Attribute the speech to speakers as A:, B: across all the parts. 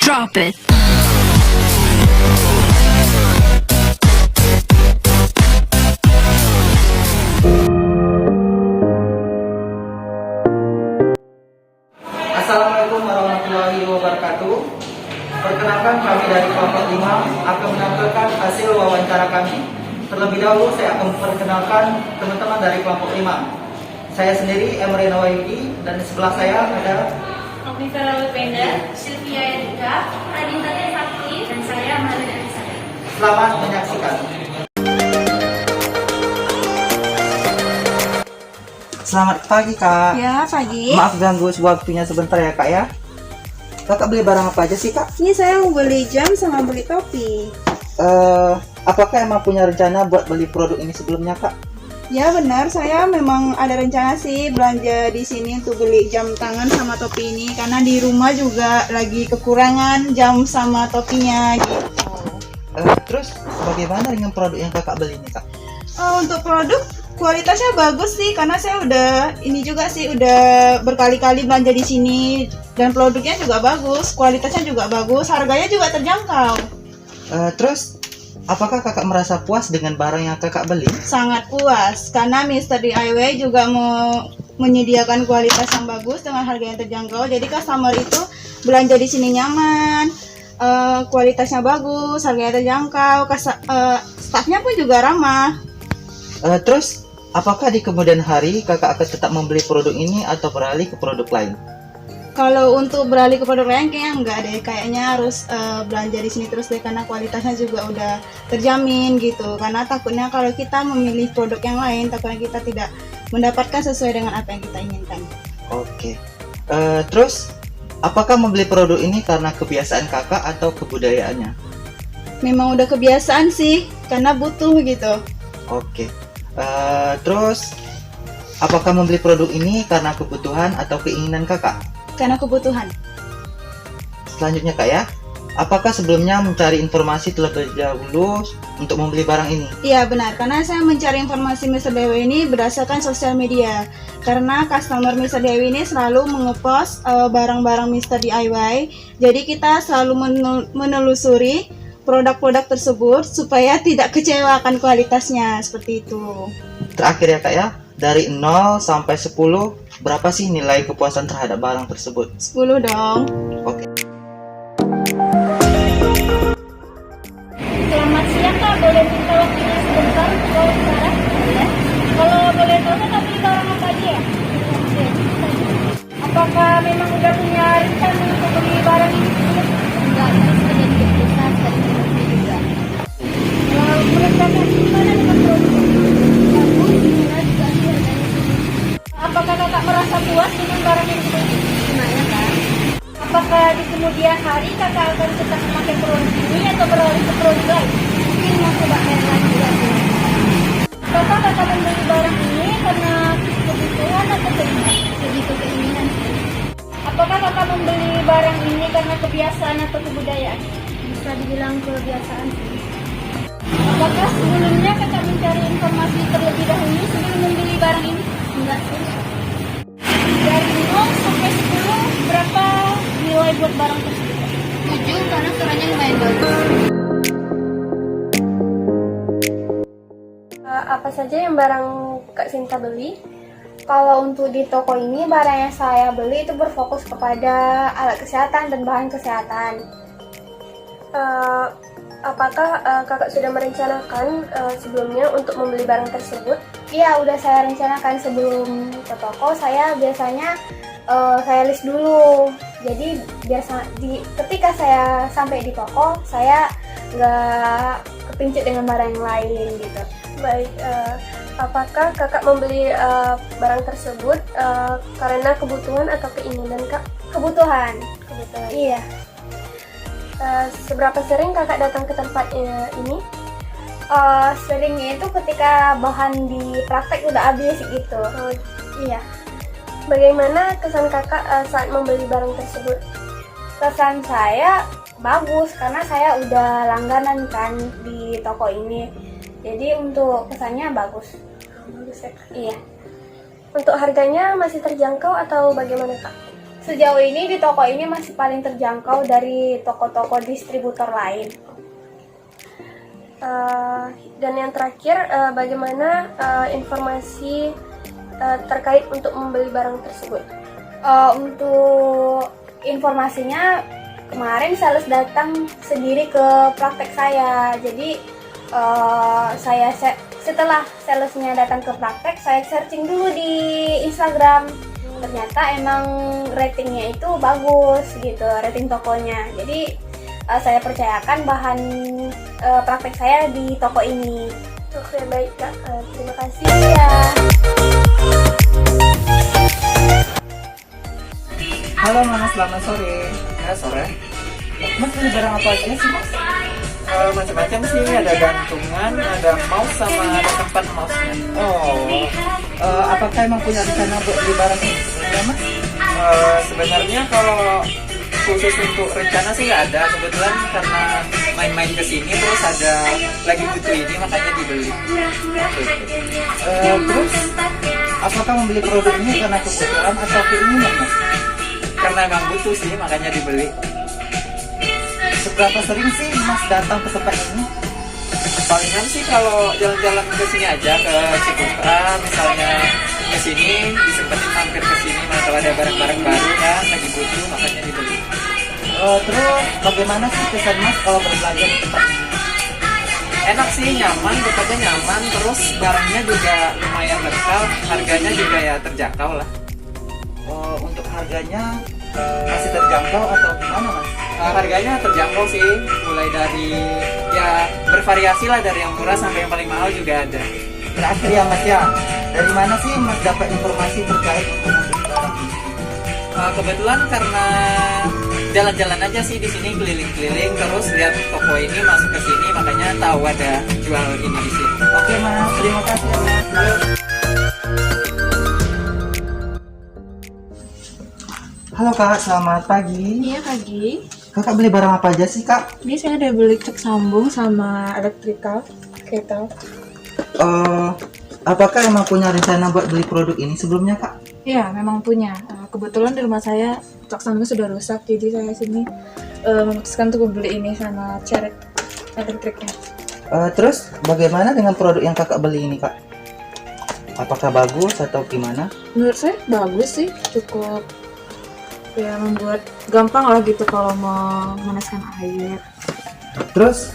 A: Drop it.
B: Assalamualaikum warahmatullahi wabarakatuh. Perkenalkan, kami dari kelompok 5 akan menampilkan hasil wawancara kami. Terlebih dahulu saya akan memperkenalkan teman-teman dari kelompok 5. Saya sendiri Emre Nawayudi dan di sebelah saya ada
C: Nifera Wipenda, Sylvia Edika, Radinta Sakti, dan saya Maria Anissa.
B: Selamat menyaksikan. Selamat pagi Kak.
D: Ya, pagi.
B: Maaf ganggu waktunya sebentar ya Kak ya. Kakak beli barang apa aja sih Kak?
D: Ini saya mau beli jam sama beli topi.
B: Apakah emang punya rencana buat beli produk ini sebelumnya Kak?
D: Ya benar, saya memang ada rencana sih belanja di sini untuk beli jam tangan sama topi ini karena di rumah juga lagi kekurangan jam sama topinya gitu.
B: Terus bagaimana dengan produk yang Kakak beli ini Kak?
D: Untuk produk kualitasnya bagus sih karena saya udah berkali-kali belanja di sini dan produknya juga bagus, kualitasnya juga bagus, harganya juga terjangkau.
B: Terus apakah Kakak merasa puas dengan barang yang Kakak beli?
D: Sangat puas karena Mr. DIY juga menyediakan kualitas yang bagus dengan harga yang terjangkau. Jadi customer itu belanja di sini nyaman, kualitasnya bagus, harganya terjangkau, staffnya pun juga ramah.
B: Terus apakah di kemudian hari Kakak akan tetap membeli produk ini atau beralih ke produk lain?
D: Kalau untuk beralih ke produk lain kayaknya enggak deh, kayaknya harus belanja di sini terus deh karena kualitasnya juga udah terjamin gitu. Karena takutnya kalau kita memilih produk yang lain, takutnya kita tidak mendapatkan sesuai dengan apa yang kita inginkan.
B: Oke. Terus apakah membeli produk ini karena kebiasaan Kakak atau kebudayaannya?
D: Memang udah kebiasaan sih, karena butuh gitu.
B: Oke. Terus apakah membeli produk ini karena kebutuhan atau keinginan Kakak?
D: Karena kebutuhan.
B: Selanjutnya Kak ya, apakah sebelumnya mencari informasi terlebih dahulu untuk membeli barang ini?
D: Iya benar, karena saya mencari informasi Mr. Dewi ini berdasarkan sosial media. Karena customer Mr. Dewi ini selalu mengepost barang-barang Mr. DIY. Jadi kita selalu menelusuri produk-produk tersebut supaya tidak kecewakan kualitasnya, seperti itu.
B: Terakhir ya Kak ya, dari 0 sampai 10, berapa sih nilai kepuasan terhadap barang tersebut?
D: 10 dong.
B: Oke.
C: Selamat siang Kak, boleh minta waktunya sebentar untuk wawancara? Ya. Kalau boleh tahu Kak beli barang apa aja ya? Apakah memang udah punya rencana untuk beli barang ini? Enggak, saya sudah jadi keputusan dari sebelumnya juga. Menurut Kakak gimana dengan produk ini? Bagus, murah juga sih harganya. Apakah Kakak merasa puas dengan barang yang dibeli? Lumayan kan? Apakah di kemudian hari Kakak akan tetap memakai produk ini atau beralih ke produk lain? Mungkin mau coba yang lain juga sih. Apakah Kakak membeli barang ini karena kebutuhan atau keinginan? Lebih ke keinginan sih. Apakah Kakak membeli barang ini karena kebiasaan atau kebudayaan? Bisa dibilang kebiasaan sih. Apakah sebelumnya Kakak mencari informasi terlebih dahulu sebelum membeli barang ini? Enggak sih. Dari 0 sampai 10, berapa nilai buat barang tersebut? 7, karena suaranya lumayan bagus. Apa saja yang barang Kak Sinta beli? Kalau untuk di toko ini, barang yang saya beli itu berfokus kepada alat kesehatan dan bahan kesehatan. Apakah Kakak sudah merencanakan sebelumnya untuk membeli barang tersebut? Iya, udah saya rencanakan sebelum ke toko. Saya biasanya saya list dulu. Jadi ketika saya sampai di toko, saya nggak kepincut dengan barang yang lain gitu. Baik, apakah Kakak membeli barang tersebut karena kebutuhan atau keinginan Kak? Kebutuhan. Iya. Seberapa sering Kakak datang ke tempat ini? Seringnya itu ketika bahan di praktek udah habis gitu. Iya. Bagaimana kesan Kakak saat membeli barang tersebut? Kesan saya bagus karena saya udah langganan kan di toko ini. Jadi untuk kesannya bagus. Bagus ya? Iya. Untuk harganya masih terjangkau atau bagaimana Kak? Sejauh ini di toko ini masih paling terjangkau dari toko-toko distributor lain. Dan yang terakhir, bagaimana informasi terkait untuk membeli barang tersebut? Untuk informasinya, kemarin sales datang sendiri ke praktek saya. Jadi setelah salesnya datang ke praktek, saya searching dulu di Instagram. Ternyata emang ratingnya itu bagus gitu, rating tokonya. Jadi saya percayakan bahan praktek saya di toko ini. Oke, baik Kak, terima kasih ya.
B: Halo Mas, selamat sore. Ya, sore. Mas beli barang apa aja sih Mas? Macam-macam sih, ada gantungan, ada mouse sama ada tempat mouse-nya. Apakah emang punya rencana buat beli barang ini? Ya Mas? Sebenarnya kalau khusus untuk rencana sih nggak ada. Kebetulan karena main-main ke sini terus ada lagi butuh ini makanya dibeli. Terus apakah membeli produk ini karena kebutuhan atau keinginan Mas? Karena emang butuh sih makanya dibeli. Seberapa sering sih Mas datang ke tempat ini? Palingan sih kalau jalan-jalan ke sini aja, ke Cikutra misalnya, ke sini disempetin mampir ke sini kalau ada barang-barang baru kan lagi butuh makanya dibeli. Terus bagaimana sih kesan Mas kalau berbelanja di tempat ini? Enak sih, nyaman, tempatnya nyaman, terus barangnya juga lumayan lokal, harganya juga ya terjangkau lah. Untuk harganya masih terjangkau atau gimana Mas? Harganya terjangkau sih, mulai dari ya bervariasi lah, dari yang murah sampai yang paling mahal juga ada. Terakhir ya Mas ya, dari mana sih Mas dapat informasi terkait untuk membeli barang ini? Kebetulan karena jalan-jalan aja sih di sini, keliling-keliling terus lihat toko ini masuk ke sini makanya tahu ada jual ini di sini. Oke Mas, terima kasih ya Mas. Halo Kak, selamat pagi.
D: Iya pagi.
B: Kakak beli barang apa aja sih Kak?
D: Ini saya ada beli cek sambung sama electrical kettle.
B: Apakah emang punya rencana buat beli produk ini sebelumnya Kak?
D: Iya, memang punya. Kebetulan di rumah saya cek sambung sudah rusak, jadi saya sini memutuskan untuk membeli ini sama cherry elektriknya.
B: Terus bagaimana dengan produk yang Kakak beli ini Kak? Apakah bagus atau gimana?
D: Menurut saya bagus sih, cukup ya membuat gampang lah gitu kalau mau memanaskan air.
B: Terus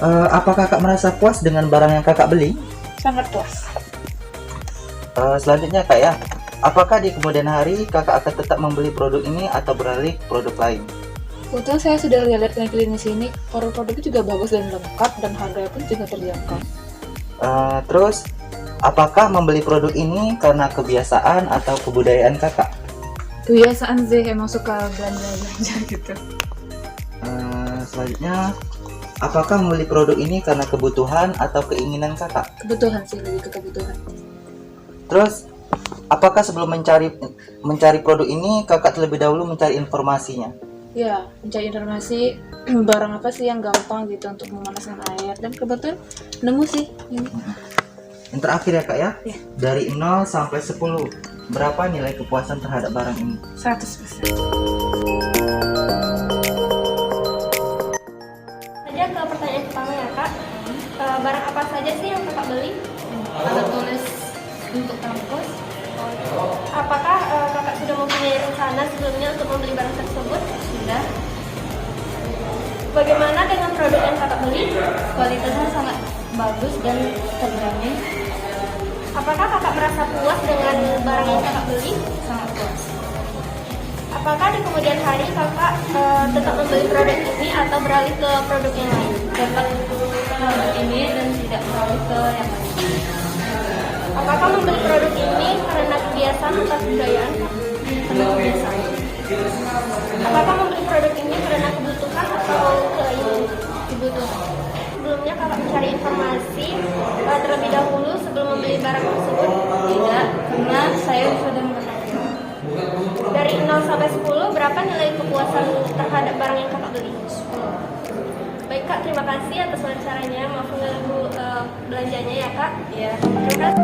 B: apakah Kakak merasa puas dengan barang yang Kakak beli?
D: Sangat puas.
B: Selanjutnya Kak ya, apakah di kemudian hari Kakak akan tetap membeli produk ini atau beralih ke produk lain?
D: Kebetulan saya sudah lihat keliling di sini, produk-produknya juga bagus dan lengkap dan harganya pun juga terjangkau.
B: Terus apakah membeli produk ini karena kebiasaan atau kebudayaan Kakak?
D: Kebiasaan sih, emang suka belanja-belanja gitu.
B: Selanjutnya, apakah membeli produk ini karena kebutuhan atau keinginan Kakak?
D: Kebutuhan sih, lebih ke kebutuhan.
B: Terus, apakah sebelum mencari produk ini Kakak terlebih dahulu mencari informasinya?
D: Ya, mencari informasi barang apa sih yang gampang gitu untuk memanaskan air, dan kebetulan nemu sih ini.
B: Yang terakhir ya Kak ya,
D: Ya.
B: dari 0 sampai 10, berapa nilai kepuasan terhadap barang ini?
D: 100%.
C: Saja ke pertanyaan pertama ya Kak. Barang apa saja sih yang Kakak beli?
A: Alat tulis untuk kampus.
C: Apakah Kakak sudah mempunyai rencana sebelumnya untuk membeli barang tersebut?
A: Sudah.
C: Bagaimana dengan produk yang Kakak beli?
A: Kualitasnya sangat bagus dan terjamin.
C: Apakah Kakak merasa puas dengan barang yang Kakak beli?
A: Sangat puas.
C: Apakah di kemudian hari Kakak tetap membeli produk ini atau beralih ke produk yang lain?
A: Dapat produk ini dan tidak beralih ke yang lain.
C: Apakah membeli produk ini karena kebiasaan atau kebudayaan?
A: Karena kebiasaan.
C: Apakah membeli produk ini karena kebutuhan atau keinginan?
A: Kebutuhan.
C: Sebelumnya Kakak mencari informasi terlebih dahulu sebelum membeli barang tersebut?
A: Tidak, karena saya sudah mengetahui.
C: Dari 0 sampai 10, berapa nilai kepuasan terhadap barang yang Kakak beli? Baik Kak, terima kasih atas wawancaranya. Maaf mengganggu belanjanya ya Kak.
A: Ya.
C: Terima kasih.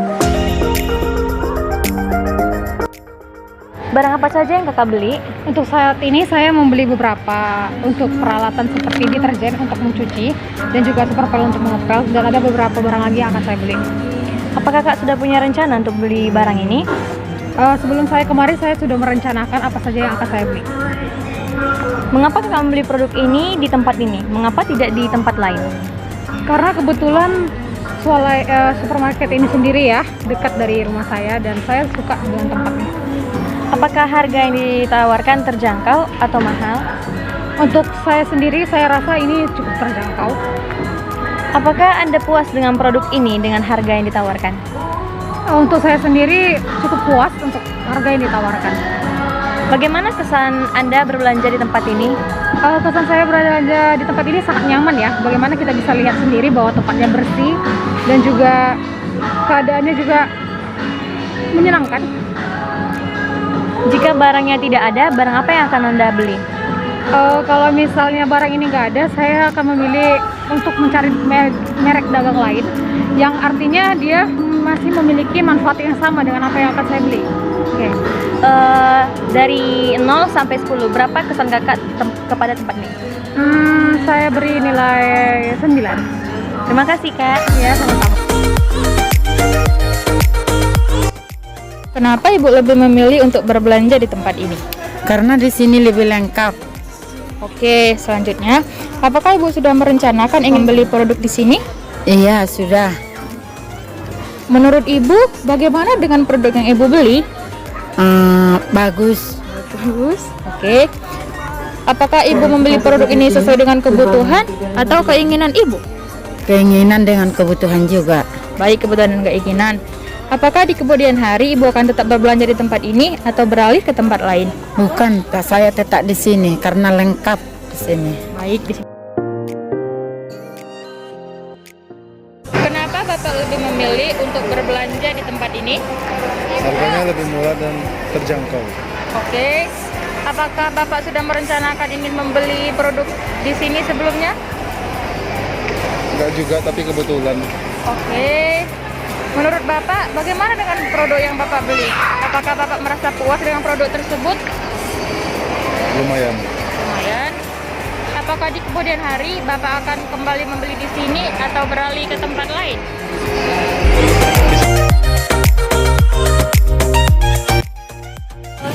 C: barang apa saja yang kakak beli?
E: Untuk saat ini saya membeli beberapa untuk peralatan seperti deterjen untuk mencuci dan juga super pel untuk mengepel, dan ada beberapa barang lagi yang akan saya beli.
C: Apakah kakak sudah punya rencana untuk beli barang ini?
E: Sebelum saya kemarin saya sudah merencanakan apa saja yang akan saya beli.
C: Mengapa kakak membeli produk ini di tempat ini? Mengapa tidak di tempat lain?
E: Karena kebetulan supermarket ini sendiri ya dekat dari rumah saya dan saya suka dengan tempatnya.
C: Apakah harga yang ditawarkan terjangkau atau mahal?
E: Untuk saya sendiri saya rasa ini cukup terjangkau.
C: Apakah Anda puas dengan produk ini dengan harga yang ditawarkan?
E: Untuk saya sendiri cukup puas untuk harga yang ditawarkan.
C: Bagaimana kesan Anda berbelanja di tempat ini?
E: Kesan saya berbelanja di tempat ini sangat nyaman ya. Bagaimana kita bisa lihat sendiri bahwa tempatnya bersih dan juga keadaannya juga menyenangkan.
C: Jika barangnya tidak ada, barang apa yang akan Anda beli?
E: Kalau misalnya barang ini nggak ada, saya akan memilih untuk mencari merek dagang lain yang artinya dia masih memiliki manfaat yang sama dengan apa yang akan saya beli. Oke.
C: Dari 0 sampai 10, berapa kesan kakak kepada tempat ini?
E: Saya beri nilai 9.
C: Terima kasih kak.
E: Ya, sama-sama.
F: Kenapa Ibu lebih memilih untuk berbelanja di tempat ini?
G: Karena di sini lebih lengkap.
F: Oke, selanjutnya, apakah Ibu sudah merencanakan ingin beli produk di sini?
G: Iya, sudah.
F: Menurut Ibu, bagaimana dengan produk yang Ibu beli?
G: Bagus.
F: Bagus. Oke. Apakah Ibu membeli produk ini sesuai dengan kebutuhan atau keinginan Ibu?
G: Keinginan dengan kebutuhan juga.
F: Baik, kebutuhan dan keinginan. Apakah di kemudian hari Ibu akan tetap berbelanja di tempat ini atau beralih ke tempat lain?
G: Bukan, saya tetap di sini karena lengkap di sini.
F: Baik. Kenapa Bapak lebih memilih untuk berbelanja di tempat ini?
H: Harganya lebih murah dan terjangkau.
F: Oke. Apakah Bapak sudah merencanakan ingin membeli produk di sini sebelumnya?
H: Enggak juga, tapi kebetulan.
F: Oke. Menurut Bapak, bagaimana dengan produk yang Bapak beli? Apakah Bapak merasa puas dengan produk tersebut?
H: Lumayan.
F: Lumayan. Apakah di kemudian hari Bapak akan kembali membeli di sini atau beralih ke tempat lain?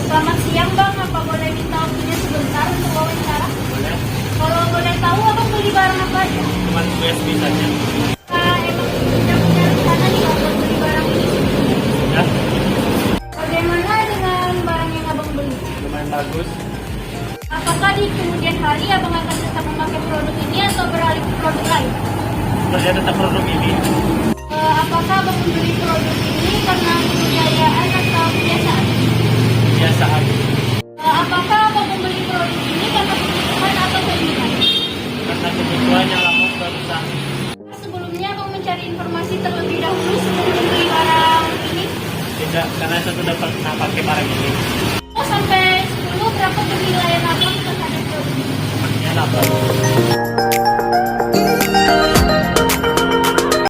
C: Selamat siang bang, apa boleh minta waktunya sebentar untuk wawancara? Boleh. Kalau boleh tahu abang beli barang apa aja?
I: Cuma USB saja.
C: Emang sudah punya rencana nih abang beli barang ini?
I: Ya,
C: Bagaimana dengan barang yang abang beli?
I: lumayan bagus.
C: Apakah di kemudian hari abang akan tetap memakai produk ini atau beralih ke produk lain?
I: Saya tetap produk ini.
C: Apakah abang membeli produk ini karena kebiayaan atau kebiasaan?
I: Kebiasaan.
C: Apakah abang membeli produk ini karena kebutuhan atau keinginan?
I: Karena kebutuhan yang lama sudah rusak.
C: Sebelumnya abang mencari informasi terlebih dahulu sebelum membeli barang ini?
I: Tidak, karena saya sudah pernah pakai barang ini.
C: Oh, sampai 10 berapa penilaian abang terhadap produk ini?
I: Ya, 8.